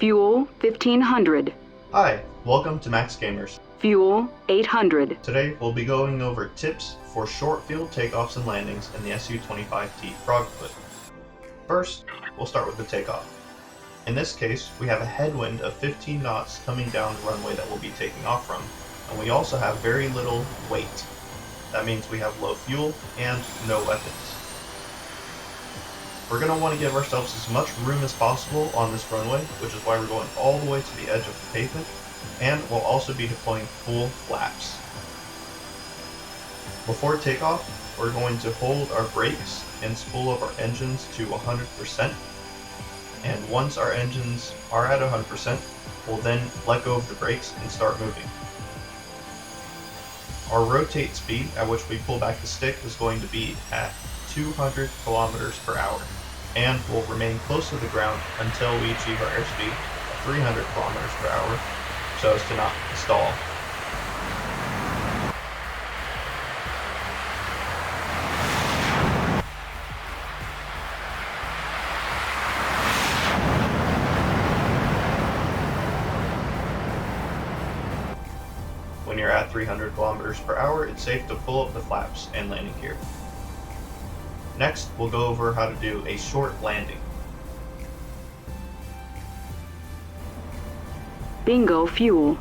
Fuel 1500. Hi, welcome to Max Gamers. Fuel 800. Today we'll be going over tips for short field takeoffs and landings in the Su25T Frogfoot. First, we'll start with the takeoff. In this case, we have a headwind of 15 knots coming down the runway that we'll be taking off from, and we also have very little weight. That means we have low fuel and no weapons. We're going to want to give ourselves as much room as possible on this runway, which is why we're going all the way to the edge of the pavement, and we'll also be deploying full flaps. Before takeoff, we're going to hold our brakes and spool up our engines to 100%, and once our engines are at 100%, we'll then let go of the brakes and start moving. Our rotate speed at which we pull back the stick is going to be at 200 kilometers per hour, and will remain close to the ground until we achieve our airspeed of 300 kilometers per hour, so as to not stall. When you're at 300 kilometers per hour, it's safe to pull up the flaps and landing gear. Next, we'll go over how to do a short landing. Bingo fuel.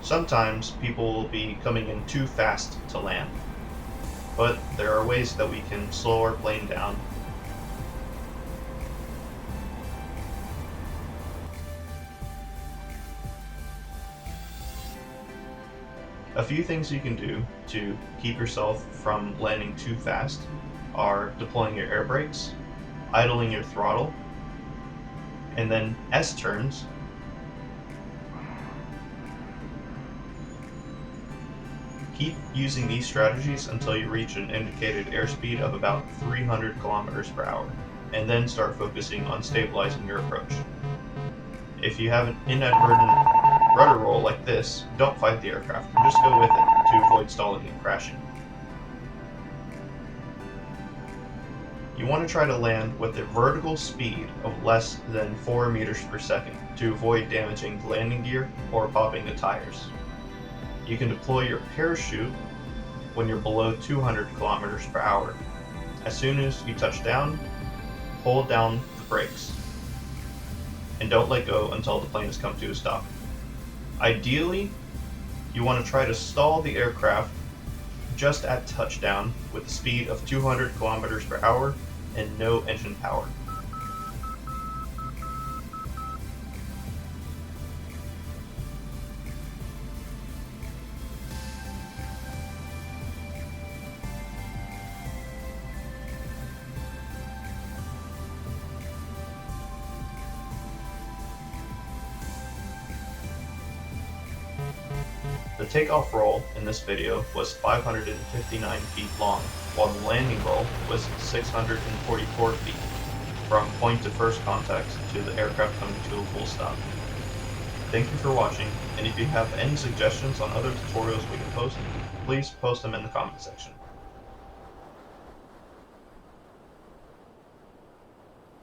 Sometimes people will be coming in too fast to land, but there are ways that we can slow our plane down. A few things you can do to keep yourself from landing too fast are deploying your air brakes, idling your throttle, and then S-turns. Keep using these strategies until you reach an indicated airspeed of about 300 kilometers per hour, and then start focusing on stabilizing your approach. If you have an inadvertent rudder roll like this, don't fight the aircraft, just go with it to avoid stalling and crashing. You want to try to land with a vertical speed of less than 4 meters per second to avoid damaging the landing gear or popping the tires. You can deploy your parachute when you're below 200 kilometers per hour. As soon as you touch down, hold down the brakes and don't let go until the plane has come to a stop. Ideally, you want to try to stall the aircraft just at touchdown with a speed of 200 kilometers per hour and no engine power. The takeoff roll in this video was 559 feet long, while the landing roll was 644 feet, from point to first contact to the aircraft coming to a full stop. Thank you for watching, and if you have any suggestions on other tutorials we can post, please post them in the comment section.